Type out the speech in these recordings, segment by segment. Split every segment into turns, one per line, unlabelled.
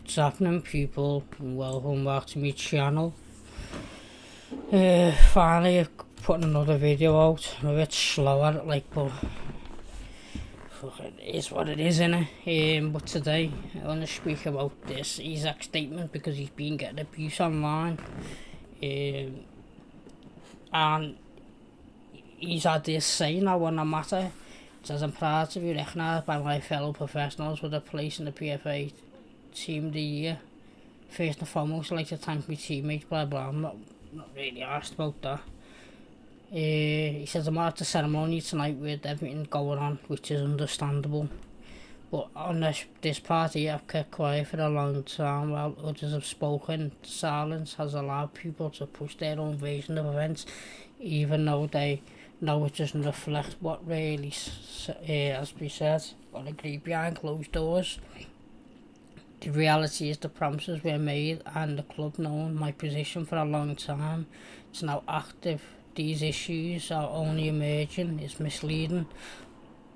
What's happening, people, and welcome back to my channel. Finally putting another video out. I'm a bit slow at it, but it is what it is, innit? But today I want to speak about this Isak statement because he's been getting abuse online, and he's had this saying now on the matter. It says, "I'm proud to be recognised by my fellow professionals with a place in the PFA Team of the Year. First and foremost, I'd like to thank my teammates, blah blah." I'm not really asked about that. He says, "I'm at the ceremony tonight with everything going on, which is understandable. But on this party, I've kept quiet for a long time while others have spoken. Silence has allowed people to push their own version of events, even though they know it doesn't reflect what really has been said or agreed behind closed doors. The reality is the promises were made, and the club, knowing my position for a long time, it's now active. These issues are only emerging. It's misleading.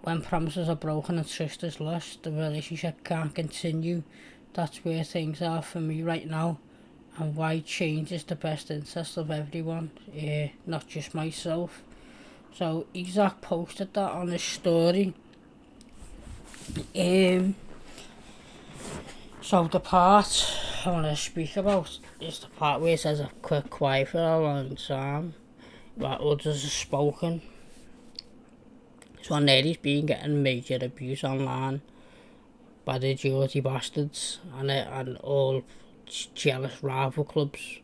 When promises are broken and trust is lost, the relationship can't continue. That's where things are for me right now, and why change is the best interest of everyone, not just myself." So Isak posted that on his story. So the part I want to speak about is the part where it says, "I've kept quiet for a long time while others have spoken." So on there he's been getting major abuse online by the dirty bastards and all jealous rival clubs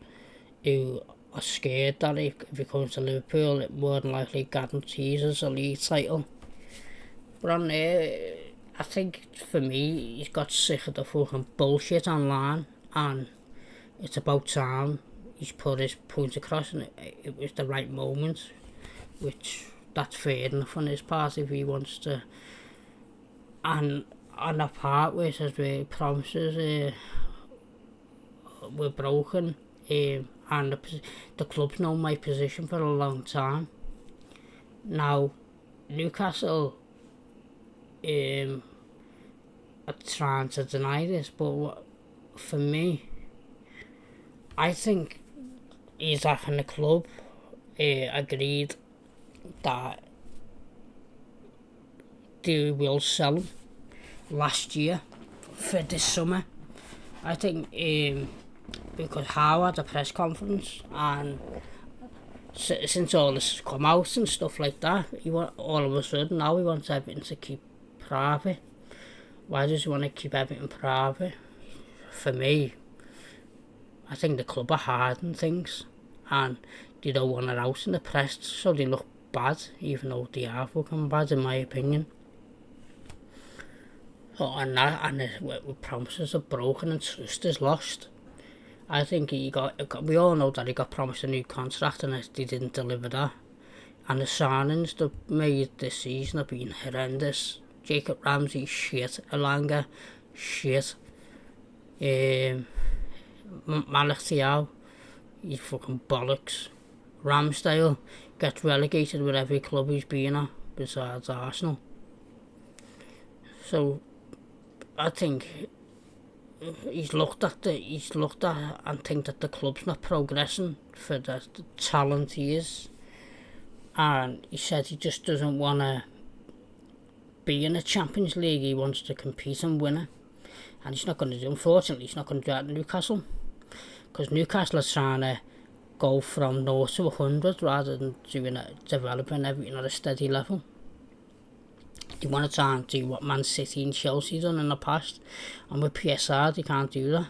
who are scared that if he comes to Liverpool, it more than likely guarantees us a league title. But on there, I think for me, he's got sick of the fucking bullshit online, and it's about time he's put his point across, and it was the right moment, which that's fair enough on his part if he wants to. And on the part where it says where promises were broken, and the club's known my position for a long time. Now, Newcastle are trying to deny this, but for me, I think Isak and the club agreed that they will sell him last year for this summer. I think because Howe had a press conference, and since all this has come out and stuff like that, all of a sudden now he wants everything to keep private. Why does he want to keep everything private? For me, I think the club are hiding things, and they don't want it out in the press so they look bad, even though they are fucking bad in my opinion. So with promises are broken and trust is lost. I think we all know that he got promised a new contract and they didn't deliver that. And the signings they've made this season have been horrendous. Jacob Ramsey, shit. Elanga, shit. Malik Thiaw, he's fucking bollocks. Ramsdale gets relegated with every club he's been at, besides Arsenal. So, I think he's looked at and think that the club's not progressing for the talent he is, and he said he just doesn't want to be in a Champions League. He wants to compete and win it, and he's not going to do. Unfortunately, he's not going to do that at Newcastle, because Newcastle are trying to go from 0 to 100 rather than developing everything at a steady level. They want to try and do what Man City and Chelsea done in the past, and with PSR they can't do that.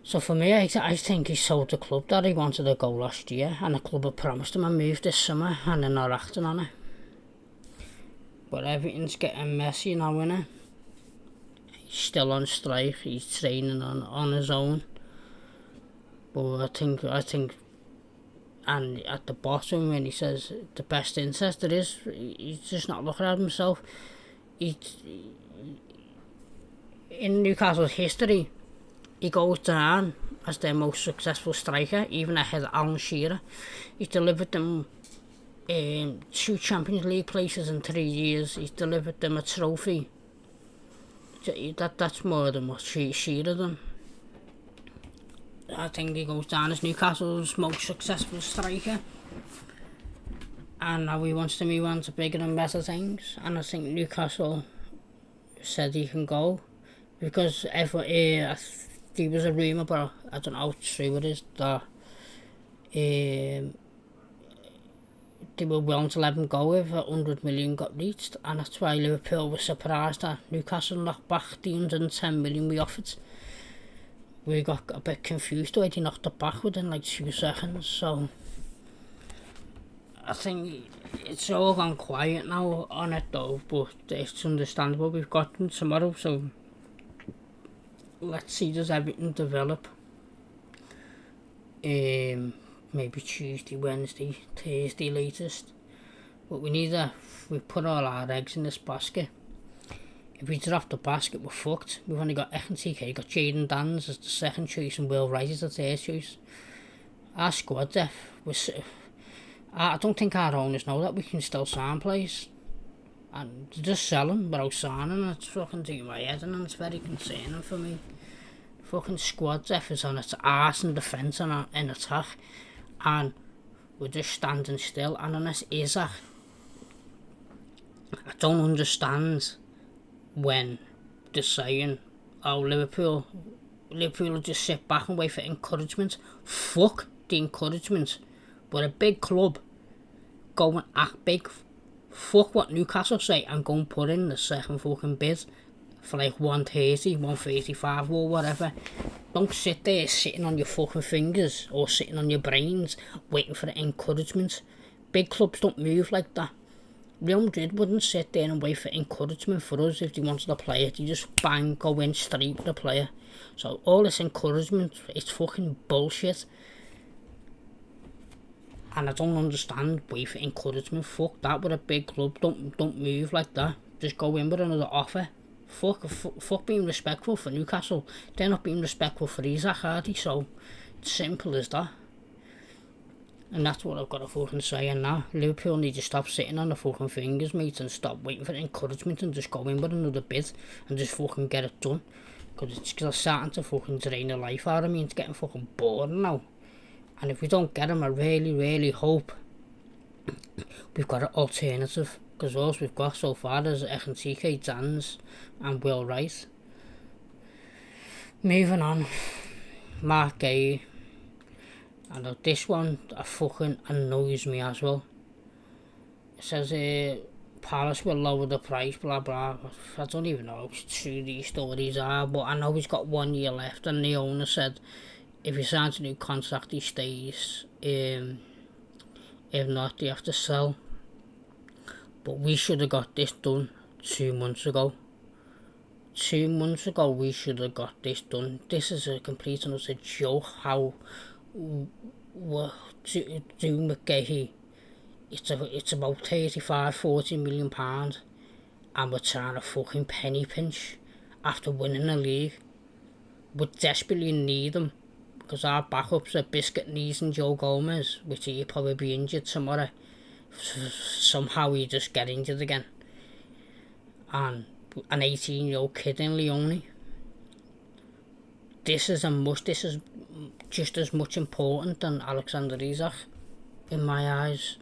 So for me, I think he sold the club that he wanted to go last year, and the club had promised him a move this summer, and they're not acting on it. But everything's getting messy now, innit? He's still on strike, he's training on his own. But I think and at the bottom when he says the best interest it is, he's just not looking at himself. In Newcastle's history, he goes down as their most successful striker, even ahead of Alan Shearer. He's delivered them 2 Champions League places in 3 years. He's delivered them a trophy That's more than what she have done. I think he goes down as Newcastle's most successful striker, and now he wants to move on to bigger and better things. And I think Newcastle said he can go because there was a rumour, but I don't know how true it is, that they were willing to let him go if 100 million got reached, and that's why Liverpool was surprised that Newcastle knocked back the 110 million we offered. We got a bit confused the way they knocked it back within like 2 seconds, so I think it's all gone quiet now on it though, but it's understandable. We've got them tomorrow, so let's see does everything develop. Maybe Tuesday, Wednesday, Thursday latest. But we put all our eggs in this basket. If we drop the basket, we're fucked. We've only got TK, got Jaden Dans as the second choice and Will Wright as the third choice. Our squad depth, I don't think our owners know that we can still sign players. And to just sell them without signing, it's fucking doing my head in, and it's very concerning for me. Fucking squad depth is on its arse in defence and in attack, and we're just standing still. And unless Isak, I don't understand when they're saying, oh, Liverpool will just sit back and wait for encouragement. Fuck the encouragement. We're a big club. Go and act big. Fuck what Newcastle say and go and put in the second fucking bid for like 130, 135 or whatever. Don't sit there sitting on your fucking fingers or sitting on your brains waiting for the encouragement. Big clubs don't move like that. Real Madrid wouldn't sit there and wait for encouragement for us if they wanted a player. They just bang, go in straight with the player. So all this encouragement, it's fucking bullshit. And I don't understand wait for encouragement. Fuck that, with a big club. Don't move like that. Just go in with another offer. Fuck being respectful for Newcastle. They're not being respectful for Isak, are they? So it's simple as that. And that's what I've got to fucking say. And now Liverpool need to stop sitting on the fucking fingers, mate, and stop waiting for encouragement and just go in with another bid and just fucking get it done. Because it's starting to fucking drain the life out of me. It's getting fucking boring now. And if we don't get him, I really, really hope we've got an alternative. Because all we've got so far is TK, Dans and Will Wright. Moving on. Mark Guehi. And this one fucking annoys me as well. It says Palace will lower the price, blah blah. I don't even know how true these stories are, but I know he's got 1 year left, and the owner said if he signs a new contract he stays. If not, they have to sell. But we should have got this done 2 months ago. 2 months ago we should have got this done. This is a complete and utter joke how what do Guehi. It's about 35-40 million pounds, and we're trying to fucking penny pinch after winning the league. We desperately need them because our backups are Biscuit Knees and Joe Gomez, which he'll probably be injured tomorrow. Somehow he just get injured again. And an 18-year-old kid in Leone. This is just as much important than Alexander Isak in my eyes.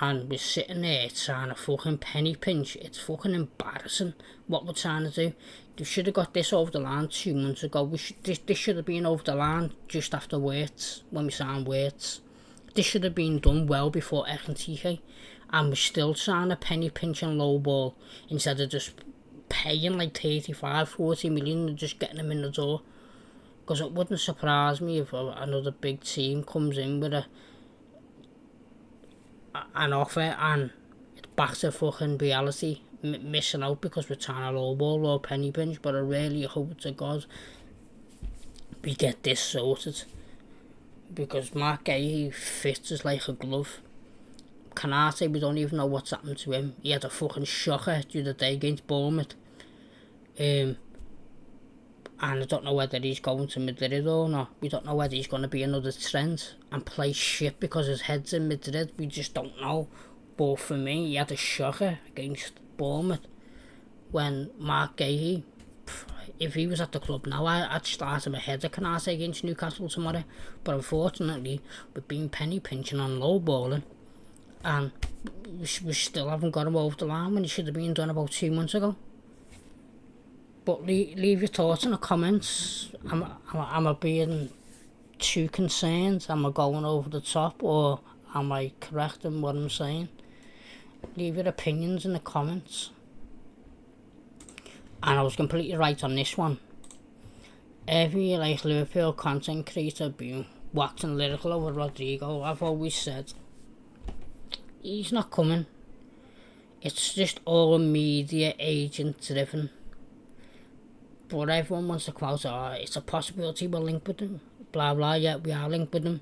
And we're sitting there trying to fucking penny pinch. It's fucking embarrassing what we're trying to do. We should have got this over the line 2 months ago. This should have been over the line just after Wirtz, when we signed Wirtz. This should have been done well before TK. And we're still trying to penny pinch and lowball instead of just paying like 35-40 million and just getting them in the door. Because it wouldn't surprise me if another big team comes in with an offer and it's back to fucking reality, missing out because we're trying to lowball or penny pinch. But I really hope to God we get this sorted, because Mark Guehi fits us like a glove. Canate, we don't even know what's happened to him. He had a fucking shocker the other day against Bournemouth. And I don't know whether he's going to Madrid or not. We don't know whether he's going to be another Trent and play shit because his head's in Madrid. We just don't know. But for me, he had a shocker against Bournemouth when Mark Guehi if he was at the club now, I'd start him ahead of Canate against Newcastle tomorrow. But unfortunately, we've been penny pinching on low balling, and we still haven't got him over the line when he should have been done about 2 months ago. But leave your thoughts in the comments. Am I being too concerned? Am I going over the top, or am I correct in what I'm saying? Leave your opinions in the comments. And I was completely right on this one. Every Liverpool content creator being waxing lyrical over Rodrygo, I've always said he's not coming. It's just all media agent driven. But everyone wants to quote, it's a possibility we're linked with them. Blah blah, yeah, we are linked with them.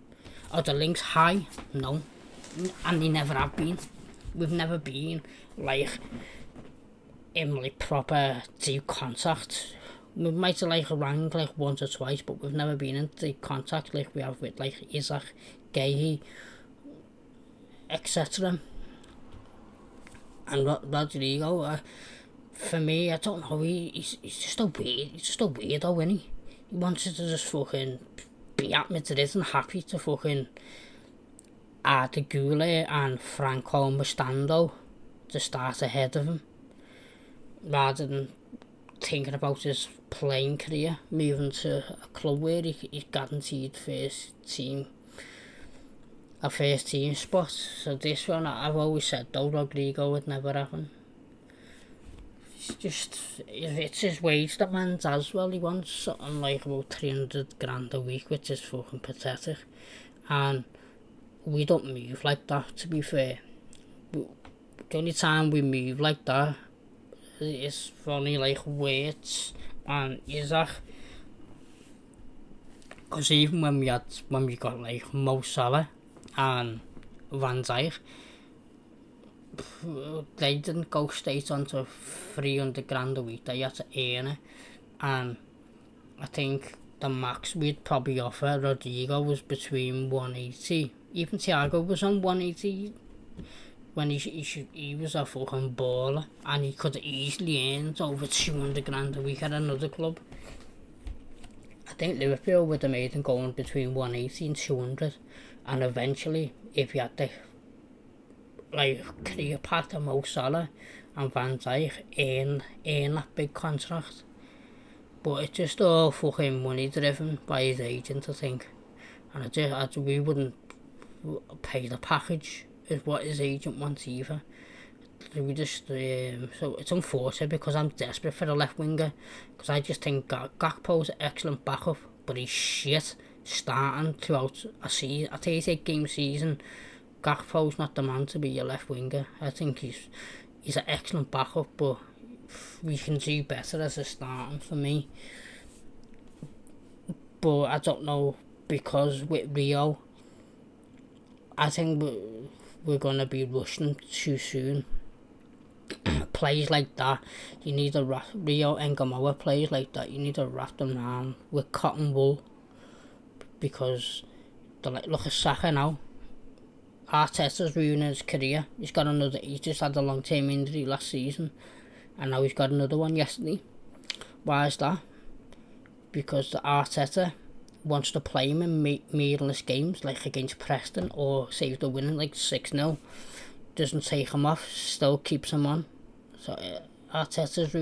Are the links high? No. And they never have been. We've never been in proper deep contact. We might have rang once or twice, but we've never been in deep contact like we have with Isak, Guehi, etc. And Rodrygo, for me, I don't know, he's just a weirdo, isn't he? He wants to just fucking be at Madrid and happy to fucking add Guehi and Franco Mustando to start ahead of him, rather than thinking about his playing career, moving to a club where he's guaranteed a first team spot. So this one, I've always said though, Rodrygo would never happen. It's his wage that man does well. He wants something like about 300 grand a week, which is fucking pathetic. And we don't move like that, to be fair. The only time we move like that is for only Wirtz and Isak. Because even when we got Mo Salah and Van Dijk, they didn't go straight onto 300 grand a week. They had to earn it. And I think the max we'd probably offer Rodrygo was between 180. Even Thiago was on 180 when he was a fucking baller, and he could have easily earned over 200 grand a week at another club. I think Liverpool would have made him going between 180 and 200, and eventually, if you had the career path of Mo Salah and Van Dijk, earn that big contract. But it's just all fucking money driven by his agent, I think. And we wouldn't pay the package is what his agent wants either. We just so it's unfortunate because I'm desperate for a left winger, because I just think Gakpo's an excellent backup, but he's shit starting throughout a 38-game season. Gakpo's not the man to be your left winger. I think he's an excellent backup, but we can do better as a starting for me. But I don't know, because with Rio, I think we're gonna be rushing too soon. Plays like that, you need to Rio and Gamoa plays like that, you need to wrap them around with cotton wool, because look at Saka now. Arteta's ruining his career. He just had a long-term injury last season, and now he's got another one yesterday. Why is that? Because the Arteta wants to play him in meaningless games like against Preston, or say if they're winning 6-0, doesn't take him off, still keeps him on. So Arteta's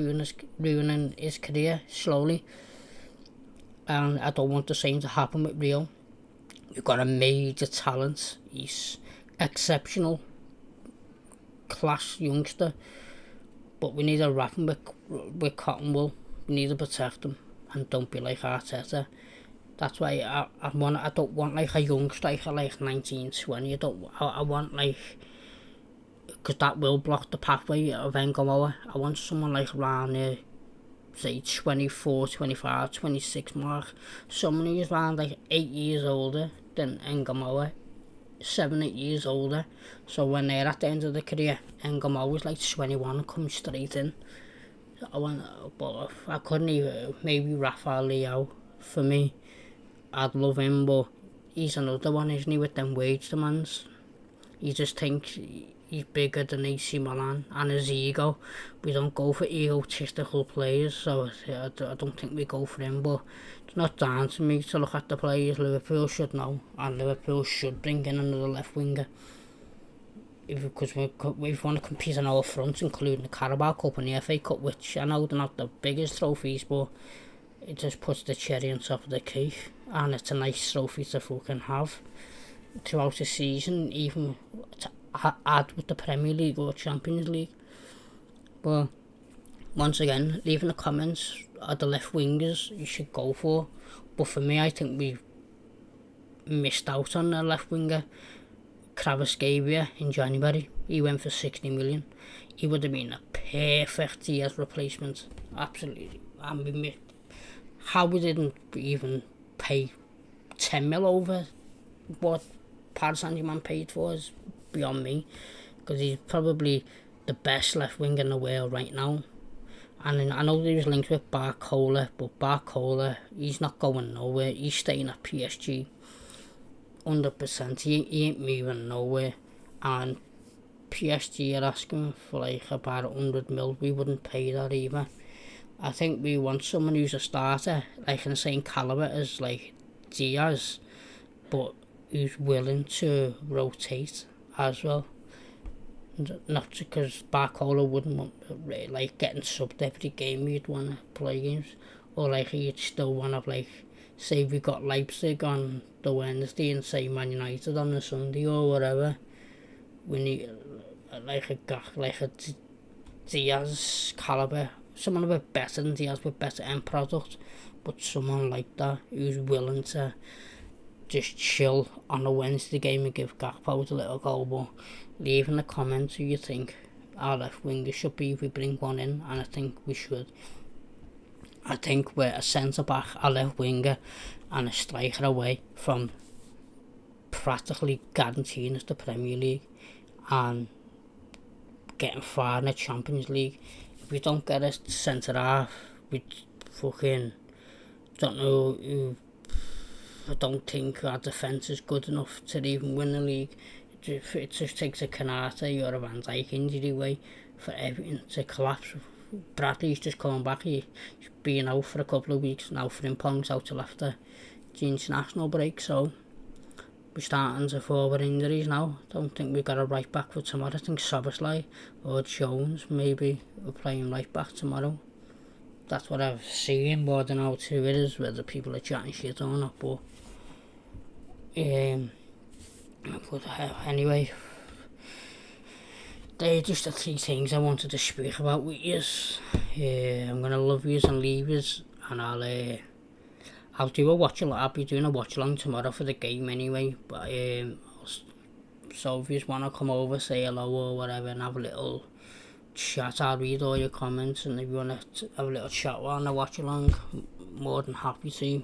ruining his career slowly, and I don't want the same to happen with Rio. We've got a major talent. He's exceptional class youngster, but we need to wrap him with cotton wool. We need to protect him and don't be like Arteta. That's why I don't want a young striker 19, 20. I want because that will block the pathway of Ngamoa. I want someone around say 24, 25, 26 mark. Someone who's around 8 years older than Ngamoa, 7, 8 years older. So when they're at the end of the career, Ngamoa's 21 and comes straight in. But I couldn't even, maybe Rafael Leao for me. I'd love him, but he's another one, isn't he, with them wage demands. You just think he's bigger than AC Milan and his ego. We don't go for egotistical players, so I don't think we go for him, but it's not down to me to look at the players. Liverpool should know, and Liverpool should bring in another left winger. Because we want to compete on all fronts, including the Carabao Cup and the FA Cup, which I know they're not the biggest trophies, but it just puts the cherry on top of the cake, and it's a nice trophy to fucking have throughout the season, even to add with the Premier League or Champions League. But once again, leave in the comments are the left wingers you should go for. But for me, I think we missed out on the left winger. Kvaratskhelia in January, he went for 60 million. He would have been a perfect Diaz replacement, absolutely. And how we didn't even pay 10 mil over what Paris Saint-Germain paid for is beyond me, because he's probably the best left wing in the world right now. And I know there was links with Barcola, but Barcola, he's not going nowhere. He's staying at PSG 100%. He ain't moving nowhere. And PSG are asking for like about 100 mil. We wouldn't pay that either. I think we want someone who's a starter, like in the same calibre as like Diaz, but who's willing to rotate as well. Not because Barcola wouldn't want like getting subbed every game. He'd want to play games, or like he'd still want to, like, say we got Leipzig on the Wednesday and say Man United on the Sunday or whatever. We need like a Diaz calibre, someone a bit better than Diaz with better end product, but someone like that who's willing to just chill on a Wednesday game and give Gakpo a little goal. But leave in the comments who you think our left winger should be if we bring one in, and I think we should. I think we're a centre back, a left winger and a striker away from practically guaranteeing us the Premier League and getting far in the Champions League. If we don't get a centre half, we fucking don't know who. I don't think our defence is good enough to even win the league. It just takes a Kanate or a Van Dijk injury away for everything to collapse. Bradley's just coming back. He's been out for a couple of weeks now. Frimpong's out till after the international break, so we're starting to fall with injuries now. Don't think we've got a right back for tomorrow. I think Szoboszlai or Jones maybe we're playing right back tomorrow. That's what I've seen, more than how true it is, whether people are chatting shit or not. But anyway, they're just the three things I wanted to speak about with yous. I'm gonna love yous and leave yous, and I'll do a watch along. I'll be doing a watch along tomorrow for the game anyway. But so if yous wanna come over, say hello or whatever, and have a little chat, I'll read all your comments, and if you wanna have a little chat while I watch along, more than happy to.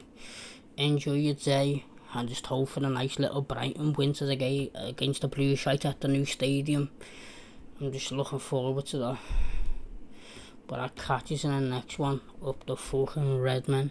Enjoy your day, and just hope for a nice little Brighton win to the game against the Blue Shite at the new stadium. I'm just looking forward to that. But I'll catch you in the next one. Up the fucking Redmen.